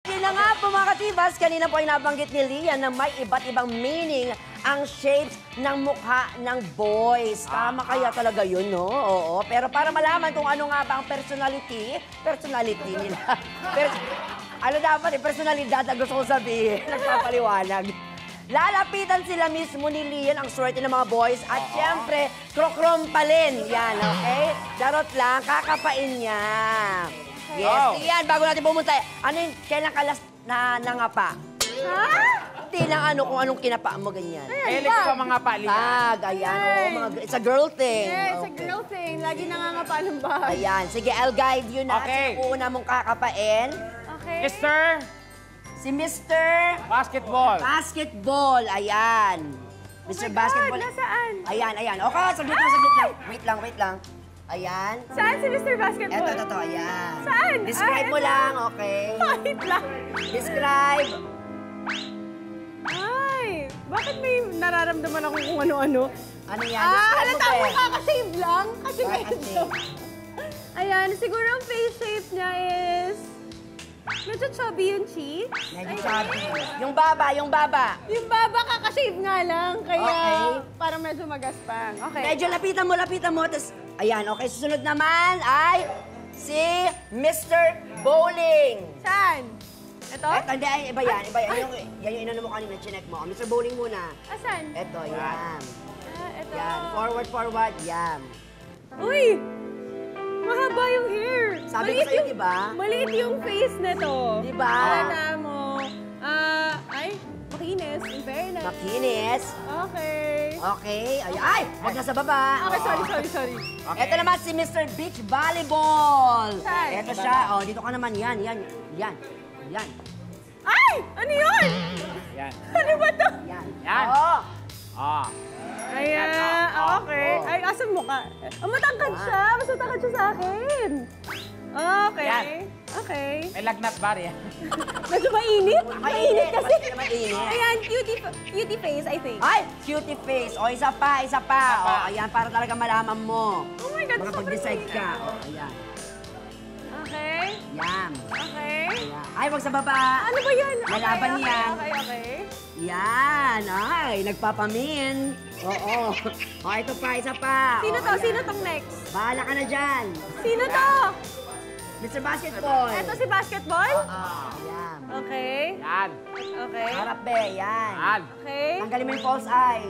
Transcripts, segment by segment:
Yun na nga po mga katibas, kanina po ay nabanggit ni Lian na may iba't ibang meaning ang shapes ng mukha ng boys. Tama kaya talaga yun, no? Oo. Pero para malaman kung ano nga ba ang personality nila. Ano dapat personalidad na gusto ko sabihin, nagpapaliwanag. Lalapitan sila mismo ni Lian ang swerte ng mga boys at syempre, krokrompalin. Yan, okay? Charot lang, kakapain niya. Yes, Lian, bago natin pumunta, ano yung kailan ka last na nangapa? Ha? Hindi lang ano kung anong kinapa mo ganyan. Kailan ka mga pali? Ayan, it's a girl thing. Yeah, it's a girl thing. Lagi nangangapa ng bahay. Ayan, sige, I'll guide you na. Okay. Sino una mong kakapain? Okay. Mr. Si Mr. Basketball. Basketball, ayan. Mr. Basketball. Nasaan? Ayan. Okay, saglit lang. Wait lang. Ayan. Saan si Mr. Basketball? Ito, ayan. Saan? Describe mo lang, okay? Wait lang. Describe. Ay, bakit may nararamdaman ako kung ano-ano? Ano yan? Describe Halata mo, mo Be. kakasave lang. Kasi Ay, medyo. Ayan, siguro ang face shape niya is... Medyo chubby yung cheek. Medyo chubby. Yung baba. Yung baba kakashave nga lang, kaya Okay. parang medyo magaspang. Okay. Medyo lapitan mo. Tapos, ayan, okay. Susunod naman ay si Mr. Bowling. Saan? Ito? Hindi, iba yan. Yan yung inano mo kanina, chinek mo. Mr. Bowling muna. Asan? Ito, yan. Ito. Yan. Forward, yan. Uy! Mahaba yung hair. Sabi ko sa'yo, diba? Maliit yung face nito. Diba? Halata mo. Ay, makinis. In fairness. Makinis. Okay. Okay. Ay! Huwag na sa baba. Okay, sorry. Ito naman si Mr. Beach Volleyball. Saan? Ito siya. Oh, dito ka naman. Yan. Ay! Ano yun? Yan. Ano ba to? Yan. Yan. Oh. Ayan, okay. Oh. Ay, asan mo ka? Matangkad siya. Mas matangkad siya sa akin. Okay. Yan. Okay. May lagnat ba rin? Medyo mainit. Mainit kasi. Mainit. Ayan, cutie face, I think. Ay, cutie face. O, isa pa. O, ayan, para talaga malaman mo. Oh my God, Makapag-decide sobrang ka. O, ayan. Okay. Yan. Okay. Ayan. Ay, wag sa baba. Ano ba yan? Lalaban Okay. yan. Yan. Ay, nagpapamin. Oo. O, ito pa, isa pa. Sino O, to? ayan. Sino tong next? Bahala ka na dyan. Sino to? Mr. Basketball. Ito si basketball? Ayan. Okay. Yan. Okay. Harap, be. Yan. Yan. Okay. Tanggalin mo yung false eye.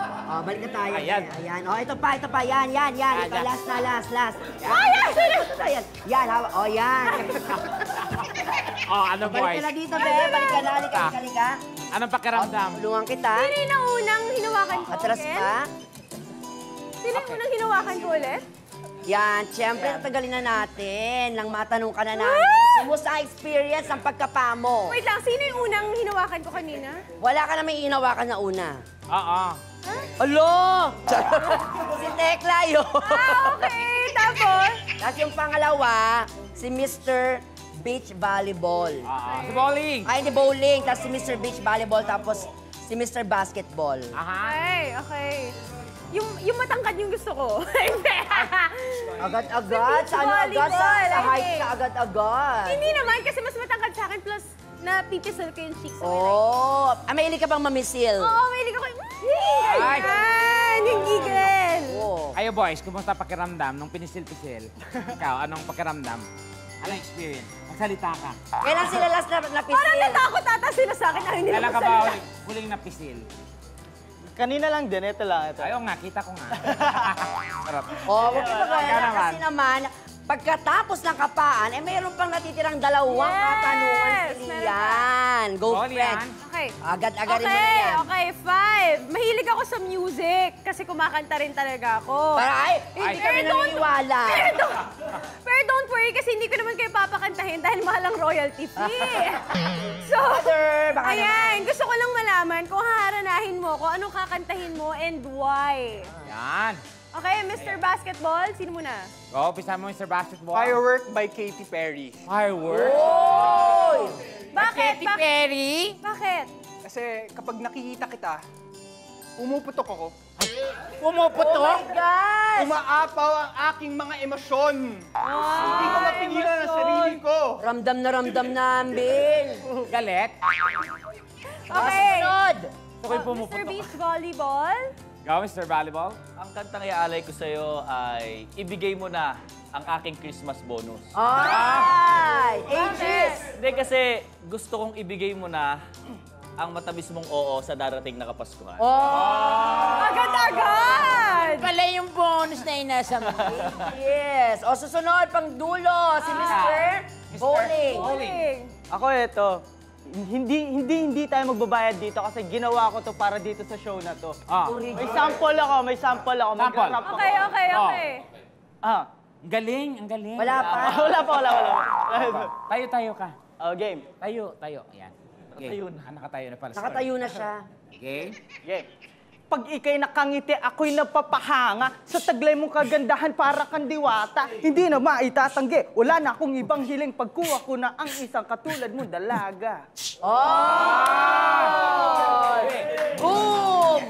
O, balik na tayo. Ayan. Ayan. O, ito pa. Yan. Ito, Yan. last. Ayan! Ayan. Yan, hawa. O, yan. Ano Balik boys? ka na dito, be. Balik ka na. Halika. Anong pakiramdam? Tulungan kita. Sino yung unang hinawakan ko? Atras Ken? pa. Sino yung unang hinawakan ko ulit? Yan, siyempre, tatagalin na natin. Nang matanong ka na namin. Kumusta ang experience ng pagkapa mo? Wait lang, sino yung unang hinawakan ko kanina? Wala ka na may hinawakan na una. Oo. Alo! Si Tekla yun. Okay, tapos? Tapos yung pangalawa, si Mr. Beach Volleyball. Si Bowling. Ay, hindi bowling. Tapos si Mr. Beach Volleyball. Tapos si Mr. Basketball. Aha. Okay. Yung matangkad yung gusto ko. Agad-agad? Sa ano agad? Sa height ka agad-agad. Hindi naman, kasi mas matangkad sa akin, plus napipisal ko yung cheeks. Oh, mahilig ka bang mamisil? Oo, mahilig ako. Ay. Ayan, yung gigil. Oo. Kayo boys, kumusta pakiramdam nung pinisil-pisil? Ikaw, anong pakiramdam? Anong experience? Magsalita ka. Kailan sila last na Parang napisil? natakot ata sila sa akin. Ay, hindi Kailan naman ka ba salita. huling napisil? Kanina lang din, ito lang. Ito. Ayaw nga, kita ko nga. Sarap. Oh, wag ka Ikaw magkaya naman. kasi naman, pagkatapos ng kapaan, mayroon pang natitirang dalawang Yes! katanungan si Meron Lian. Go, Ball friend. yan. Okay. Agad-agarin mo na yan. Okay, 5. Mahilig ako sa music kasi kumakanta rin talaga ako. Para hindi kami Pero don't- naniniwala. Pero don't worry kasi hindi ko naman kayo papakantahin dahil mahal ang royalty fee. So, Mother, baka ayan, gusto ko lang malaman kung haharanahin mo ko, anong kakantahin mo and why. Yan. Okay, Mr. Basketball, sino muna? Go, pisa mo Mr. Basketball. Firework by Katy Perry. Firework? Oy! Bakit? Katy Perry? Bakit? Kasi kapag nakikita kita, pumuputok ako. Oh Pumuputok? my gosh! Umaapaw ang aking mga emosyon. Hindi ko mapigilan ang sarili ko. Ramdam na ramdam namin. Galit? Okay. Sunod! Gusto ko yung Mr. pumuputok. Beach Volleyball. Go, Mr. Volleyball. Ang kantang iaalay ko sa'yo ay ibigay mo na ang aking Christmas bonus. Ay! Ages! Hindi kasi gusto kong ibigay mo na ang matamis mong oo sa darating na Kapaskuhan. Oh! Agad-agad! Pala yung bonus na inasa mo. Yes. O susunod, pang dulo, si Mr. Bowling. Bowling. Ako ito, hindi tayo magbabayad dito kasi ginawa ko to para dito sa show na to. May sample ako. Sample. Mag-rap ako. Okay. Ah, Ang galing, ang galing. Wala pa. wala pa. Tayo ka. Oh, game. Tayo. Ayan. Okay. Nakatayo na pala. Nakatayo na siya. Okay. Game. Pag ikay nakangiti, ako'y napapahanga. Sa taglay mong kagandahan para kang diwata. Hindi na maitatanggi. Wala na akong ibang hiling. Pagkuha ko na ang isang katulad mo, dalaga. Oh! Boom!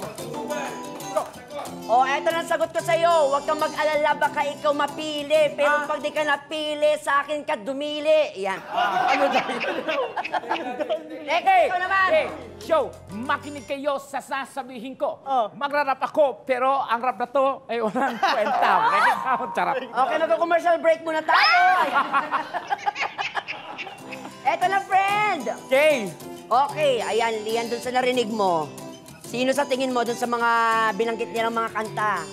Oh, eto na sagot ko sa'yo. Huwag kang mag-alala, baka ikaw mapili. Pero pag di ka napili, sa akin ka dumili. Yan. Ano dahil? Ikaw naman. Okay. Show, makinig kayo sa sasabihin ko. Oh. Magrarap ako, pero ang rap na to ay walang kwenta. Charap. Okay, mag-commercial break muna tayo. Eto na, friend. Okay. Okay, ayan, Lian, dun sa narinig mo. Sino sa tingin mo dun sa mga binanggit niya ng mga kanta?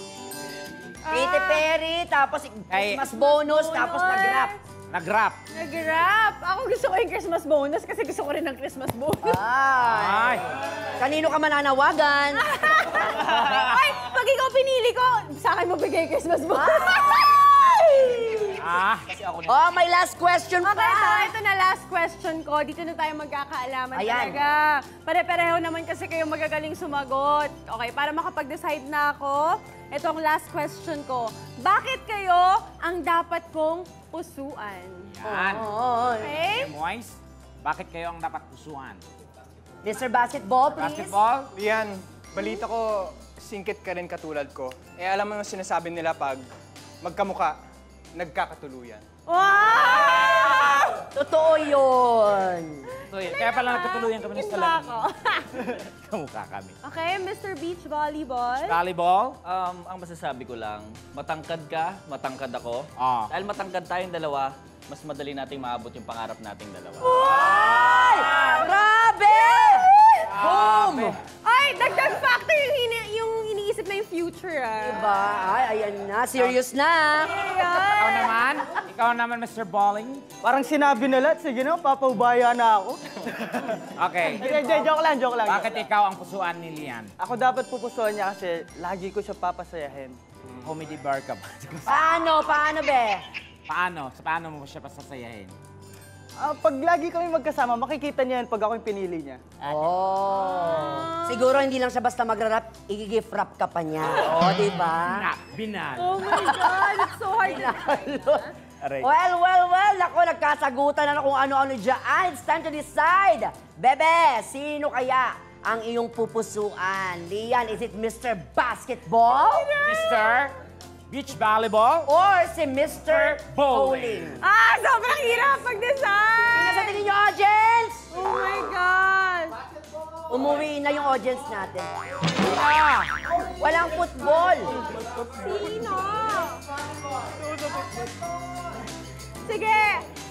Katy Perry, tapos Christmas bonus, tapos nag-rap. Nag-rap. Nag-rap. Ako gusto ko yung Christmas bonus kasi gusto ko rin ng Christmas bonus. Ay. Kanino ka mananawagan? Ay, pag ikaw pinili ko, sa akin mo bigay Christmas bonus. Oh, may last question pa. Okay, so ito na last question ko. Dito na tayo magkakaalaman Ayan. talaga. Pare-pareho naman kasi kayo magagaling sumagot. Okay, para makapag-decide na ako, ito ang last question ko. Bakit kayo ang dapat kong pusuan? Yan. Okay? Moise, bakit kayo ang dapat pusuan? Mr. Basketball, please. Basketball? Lian, balita ko, singkit ka rin katulad ko. Eh, alam mo yung sinasabi nila pag magkamuka, nagkakatuluyan. Wow! Totoo yun. So, kaya pala nagkatuluyan kami ng Iba salag. ako. Kamukha kami. Okay, Mr. Beach Volleyball. Volleyball? Ang masasabi ko lang, matangkad ka, matangkad ako. Ah. Dahil matangkad tayong dalawa, mas madali nating maabot yung pangarap nating dalawa. Ay! Grabe! Boom! Ay, dagdag factor yung iniisip na yung future, ah. Diba? Ay, ayan na. Serious na. Ikaw naman, Mr. Balling. Parang sinabi na lahat. Sige na, papaubaya na ako. Okay. Joke lang. Bakit ikaw ang pusuan ni Lian? Ako dapat pupusuan niya kasi lagi ko siya papasayahin. Comedy bar ka ba? Paano? Paano, be? Paano? Paano mo siya pasasayahin? Pag lagi kami magkasama, makikita niya yan pag ako yung pinili niya. Oh. Siguro hindi lang siya basta magra-rap, i-gift rap ka pa niya. Oh, di ba? Binal. Oh my God, it's so hard. Aray. Well. Ako, nagkasagutan na kung ano-ano dyan. It's time to decide. Bebe, sino kaya ang iyong pupusuan? Lian, is it Mr. Basketball? Mr. Beach Volleyball? Or si Mr. Bowling. Bowling? Sobrang hirap Sino sa mag-decide. tingin niyo, audience? Oh my God. Umuwi na yung audience natin. Walang football. Sino? Sige.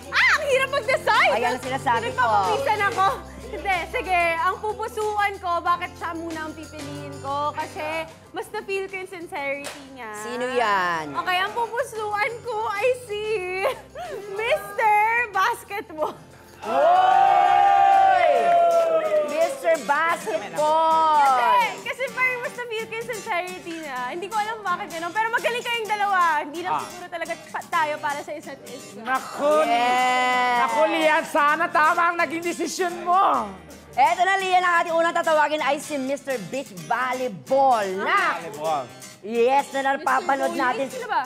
Ang hirap mag-decide. Ayan ang sinasabi ko. Pinagpapawisan ako. Hindi, sige. Ang pupusuan ko, bakit siya muna ang pipiliin ko? Kasi mas na-feel ko yung sincerity niya. Sino yan? Okay, ang pupusuan ko ay si Mr. Basketball. Hoy! Mr. Basketball! Kasi parang mas na-feel ko yung sincerity niya. Hindi ko alam bakit gano'n. Pero magaling kayong dalawa. Hindi lang siguro talaga tayo para sa isa't isa. Naku! Yes! Naku, Lian, sana tama ang naging desisyon mo. Eto na, Lian, ang ating unang tatawagin ay si Mr. Beach Volleyball. Na, Volleyball. yes, na napapanood natin. Sino ba?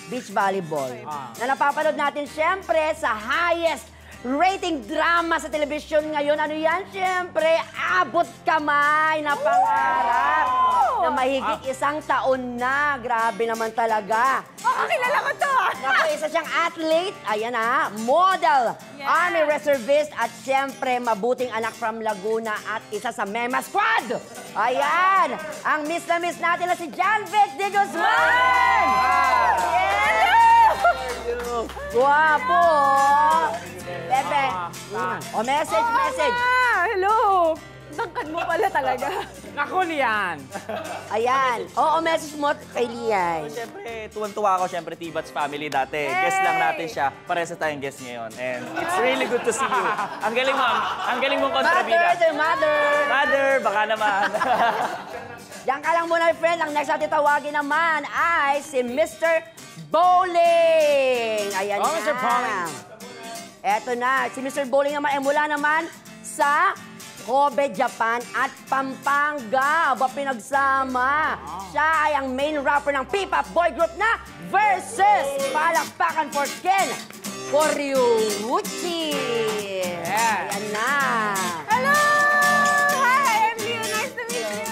Beach Volleyball. Na napapanood natin siyempre sa highest rating drama sa telebisyon ngayon. Ano yan? Siyempre, Abot Kamay na pangarap. Na mahigit 1 taon na. Grabe naman talaga. Kilala ko to. Naku, isa siyang athlete. Ayan model, Yes. army reservist, at siyempre, mabuting anak from Laguna at isa sa Mema Squad. Ayan, ang miss na miss natin na si Janvic de Guzman. Guwapo. Bebe. O, message. Hello. Tangkad mo pala talaga. Naku, Lian! Ayan. Oo, message mo kay Lian. Siyempre, tuwan-tuwa ako, siyempre, T-Bats family dati. Guest lang natin siya. Parehas na tayong guest ngayon. And it's really good to see you. Ang galing mong kontrabida. Mother. Mother, baka naman. Diyan ka lang muna, friend. Ang next natin tawagin naman ay si Mr. Bowling. Ayan Oh, na. Mr. Bowling. Eto na. Si Mr. Bowling naman ay mula naman sa Kobe, Japan at Pampanga. Aba, pinagsama. Siya ay ang main rapper ng P-pop boy group na Versus. Palakpakan for Ken Koryuchi. Yeah. Ayan na. Hello! Hi, I'm Leo. Nice to meet you.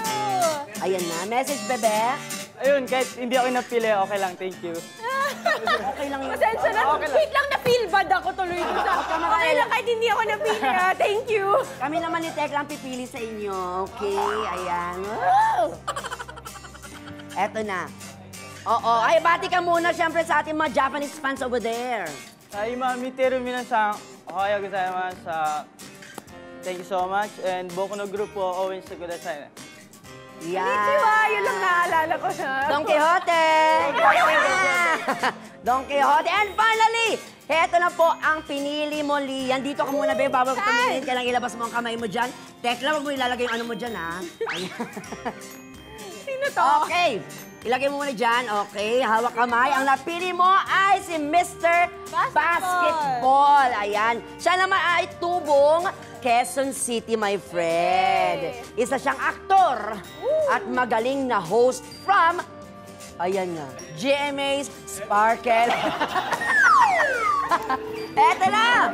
Ayan na. Message, bebe. Ayun, kahit hindi ako napili, okay lang, thank you. Okay lang yun. Pasensya na. Wait lang, na-feel bad ako tuloy dun sa... Okay lang kahit hindi ako napili. Thank you. Kami naman ni Tek lang pipili sa inyo. Okay, ayan. Wow! Eto na. Oo, ay bati ka muna siyempre sa ating mga Japanese fans over there. Imam, miteru minasan, ohayou gozaimasu. Thank you so much. And boku no group wo ouen shite kudasai. Konnichiwa, yun lang naalala ko na. Don Quixote! Don Quixote. And finally, heto na po ang pinili mo, Lian. Dito ka muna, babe. Bago tumingin ka lang, ilabas mo ang kamay mo dyan. Tekla, wag mo ilalagay yung ano mo dyan, ha? Ayan. Sino to? Okay. Ilagay mo muna dyan. Okay, hawak kamay. Ang napili mo ay si Mr. Basketball. Ayan. Siya naman ay tubong Quezon City, my friend. Isa siyang aktor at magaling na host from, ayan nga, GMA's Sparkle. Eto na!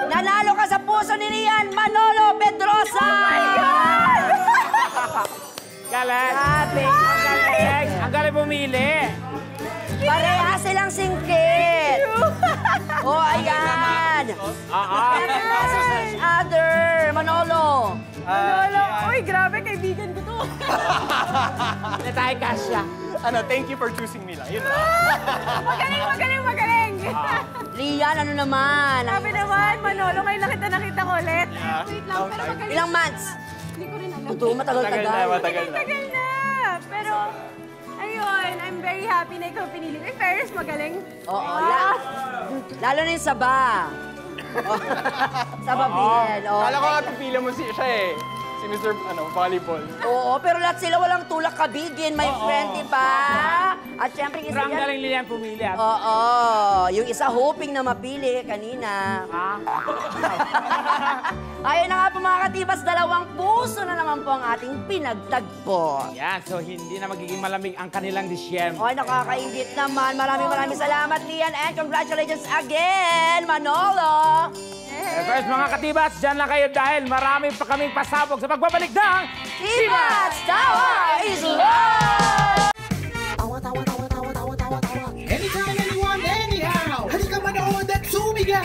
Nanalo ka sa puso ni Lian, Manolo Pedrosa! Oh my God! Galing! Grabe! Ang galing pumili! Pareha silang singkit! Oh, ayan! Each other! Manolo! Manolo. Uy, grabe, kaibigan ko to. Hindi tayo kasya. Thank you for choosing me lang. Yun lang. Magaling. Lian, ano naman? Sabi naman, Manolo, ngayon lang kita nakita ko ulit. Wait lang, pero magaling. Ilang months? Hindi ko rin alam. Totoo, matagal-tagal. Matagal na. Tagal na. Pero, ayun, I'm very happy na ikaw pinili. In fairness, magaling. Oo, lalo na yung saba. Saba din. Kala ko nga pipila mo siya si Mr. Volleyball. Oo, pero lahat sila walang tulak kabigin, my friend, di ba? At syempre, isa Pero ang yan. galing Lilian pumili. Oo, yung isa hoping na mapili kanina. Ayun na nga po mga katibas, 2 puso na naman po ang ating pinagtagpo. Yan, so hindi na magiging malamig ang kanilang disyembre. Ay, nakakaingit naman. Maraming salamat, Lian, and congratulations again, Manolo! First mga katibats, dyan lang kayo dahil marami pa kaming pasabog sa pagbabalik ng Tibas Tawa is Love! Anytime, anyone, anyhow. Halika manood at sumigaw.